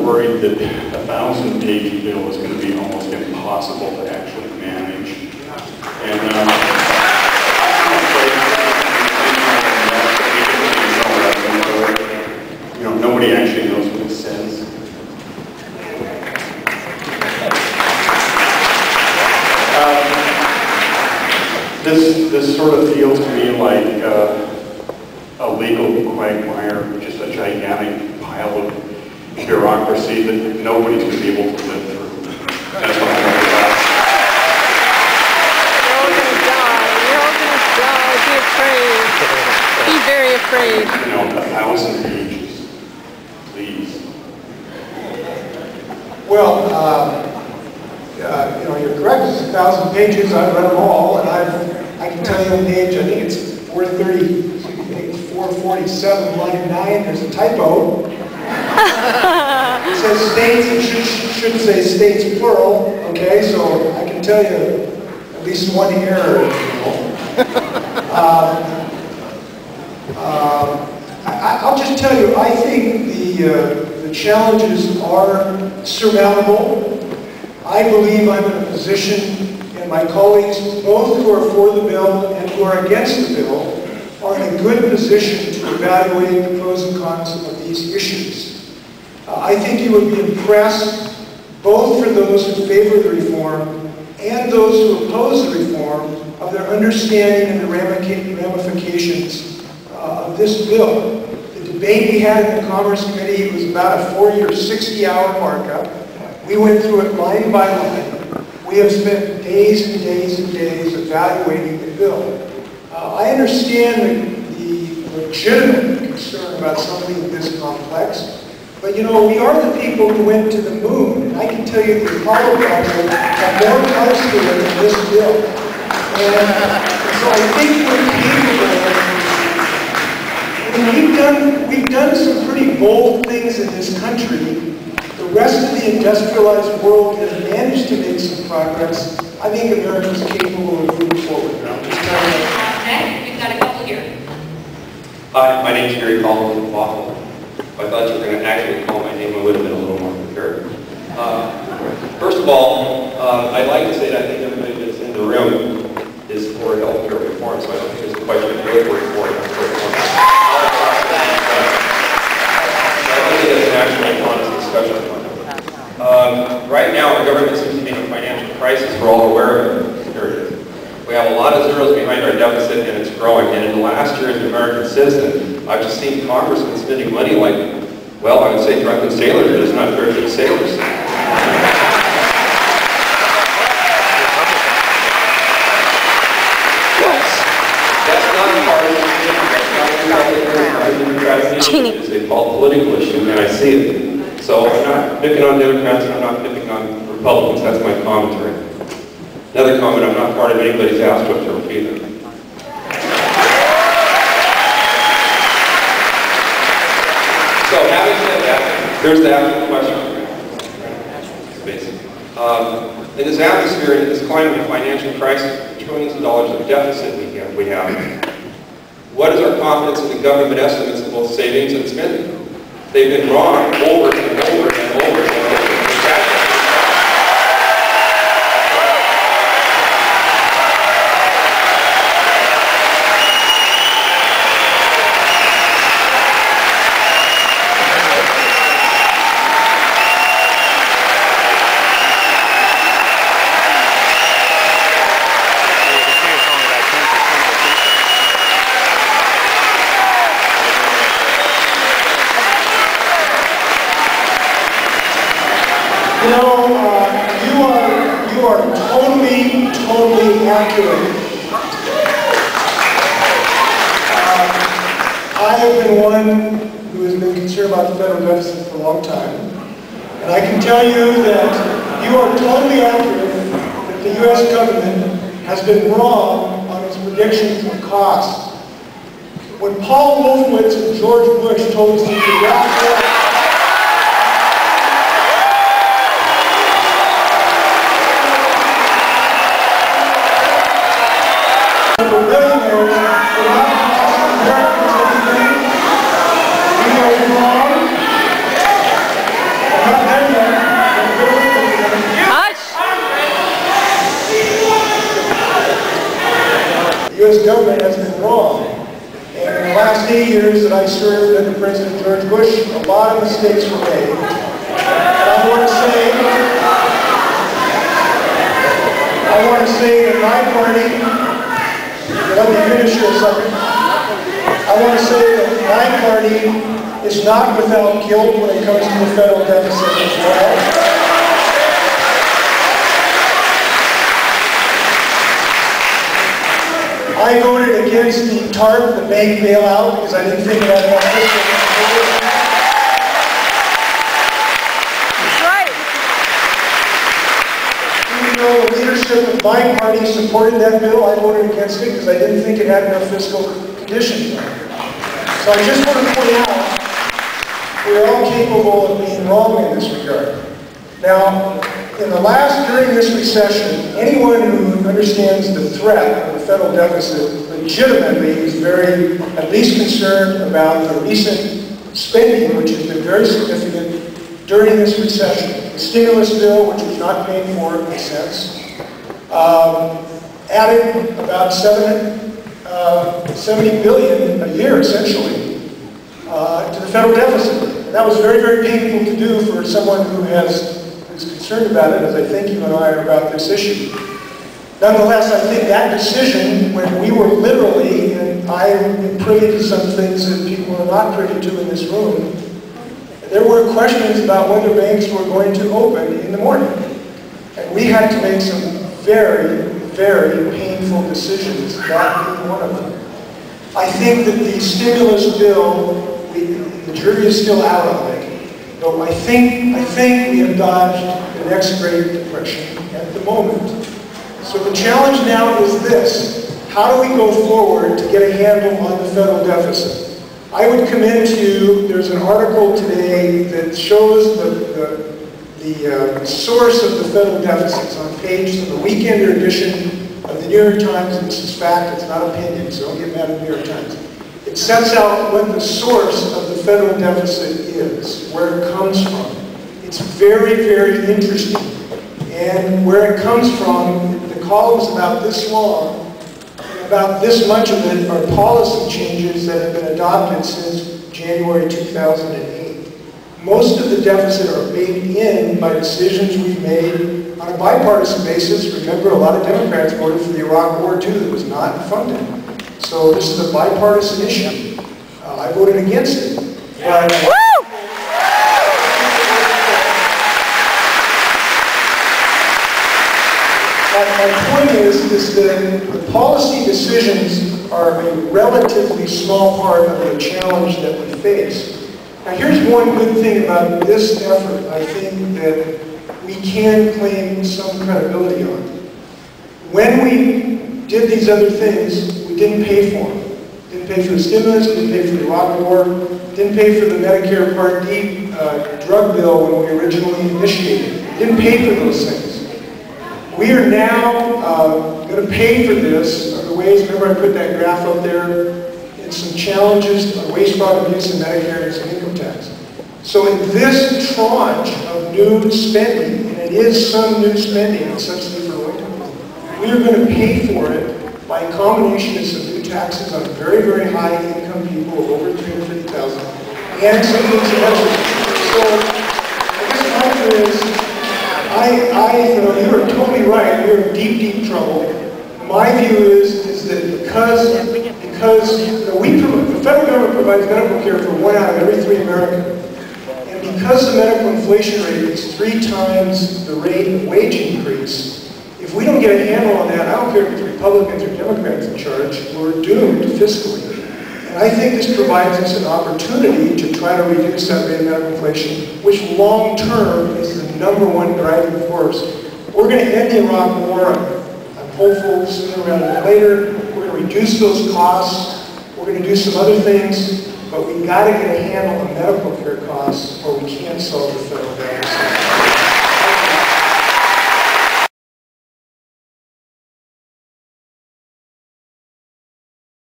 worried that a 1,000-page bill is going to be almost impossible to actually manage. And you know, nobody actually knows what it says. This sort of feels to me like a legal quagmire, just a gigantic pile of bureaucracy that nobody's going to be able to live through. That's what I'm worried about. You're all going to die. You're all going to die. Be afraid. Be very afraid. You know, 1,000 pages, please. Well, you know, you're correct. It's 1,000 pages. I've read them all, and I can tell you the page. I think it's 430. 447, line 9, there's a typo. It says states, it should say states plural, okay, so I can tell you at least one error. I'll just tell you, I think the challenges are surmountable. I believe I'm in a position, and my colleagues, both who are for the bill and who are against the bill, are in a good position to evaluate the pros and cons of these issues. I think you would be impressed, both for those who favor the reform and those who oppose the reform, of their understanding and the ramifications of this bill. The debate we had in the Commerce Committee was about a 40 or 60-hour markup. We went through it line by line. We have spent days and days and days evaluating the bill. I understand the legitimate concern about something this complex, but you know, we are the people who went to the moon, and I can tell you the Apollo project had more parts to it than this bill. And so I think we're capable. We've done some pretty bold things in this country. The rest of the industrialized world has managed to make some progress. I think America is capable of moving forward. Okay, we've got a couple here. Hi, my name is Gary Collins from Buffalo. If I thought you were going to actually call my name, I would have been a little more prepared. First of all, I'd like to say that I think everybody that's in the room is for healthcare reform, so I don't think there's a question of good reform. I don't think it's an actual honest discussion on it. Right now, our government seems to be in a financial crisis. We're all aware of it. Here it is. We have a lot of zeros behind our deficit, and it's growing. And in the last year, as an American citizen, I've just seen congressmen spending money like, well, I would say drunken sailors, but it's not fair to the sailors. That's not part of it's a political issue, and I see it. So I'm not picking on Democrats, and I'm not picking on Republicans. That's my commentary. Another comment, I'm not part of anybody's AstroTurf either. So having said that, there's the actual question. In this atmosphere, in this climate of financial crisis, trillions of dollars of deficit we have, what is our confidence in the government estimates of both savings and spending? They've been wrong over and over and over and over. You know, you are totally accurate. I have been one who has been concerned about the federal deficit for a long time. And I can tell you that you are totally accurate that the U.S. government has been wrong on its predictions of costs. When Paul Wolfowitz and George Bush told us that the Iraq war government has been wrong. And in the last 8 years that I served under President George Bush, a lot of mistakes were made. And I want to say that my party, let me finish here a second. I want to say that my party is not without guilt when it comes to the federal deficit as well. I voted against the TARP, the bank bailout, because I didn't think it had enough fiscal control. That's right. Even though the leadership of my party supported that bill, I voted against it because I didn't think it had enough fiscal conditions. So I just want to point out, we're all capable of being wrong in this regard. Now, during this recession, anyone who understands the threat of the federal deficit legitimately is at least concerned about the recent spending, which has been very significant during this recession. The stimulus bill, which was not paid for in a sense, added about $70 billion a year, essentially, to the federal deficit. And that was very, very painful to do for someone who is concerned about it, as I think you and I are about this issue. Nonetheless, I think that decision, when we were literally, and I am privy to some things that people are not privy to in this room, there were questions about whether banks were going to open in the morning. And we had to make some very, very painful decisions, that being one of them. I think that the stimulus bill, the jury is still out on it. But I think we have dodged the next Great Depression at the moment. So the challenge now is this: how do we go forward to get a handle on the federal deficit? I would commend to you, there's an article today that shows the source of the federal deficits on page of the weekender edition of the New York Times, and this is fact, it's not opinion, so don't get mad at the New York Times. It sets out what the source of the federal deficit is, where it comes from. It's very, very interesting. And where it comes from, the column's about this long, and about this much of it are policy changes that have been adopted since January 2008. Most of the deficit are baked in by decisions we've made on a bipartisan basis. Remember, a lot of Democrats voted for the Iraq War too that was not funded. So this is a bipartisan issue. I voted against it. But my point is that the policy decisions are a relatively small part of the challenge that we face. Now here's one good thing about this effort, I think, that we can claim some credibility on. When we did these other things, we didn't pay for them. Didn't pay for the stimulus, didn't pay for the Iraq War, didn't pay for the Medicare Part D drug bill when we originally initiated. Didn't pay for those things. We are now going to pay for this in ways. Remember I put that graph up there? It's some challenges on waste, fraud, abuse, and Medicare and some income tax. So in this tranche of new spending, and it is some new spending on subsidy for low-income, we are going to pay for it by a combination of some new taxes on very, very high income people of over $350,000 and some new taxes. So I guess my view is, you are totally right. We're in deep, deep trouble. My view is that because the federal government provides medical care for 1 out of every 3 Americans, and because the medical inflation rate is 3 times the rate of wage increase, if we don't get a handle on that, I don't care if it's Republicans or Democrats in charge, we're doomed fiscally. And I think this provides us an opportunity to try to reduce that rate of medical inflation, which long term is the #1 driving force. We're going to end the Iraq War. I'm hopeful sooner rather than later. We're going to reduce those costs. We're going to do some other things, but we've got to get a handle on medical care costs or we can't solve the federal deficit.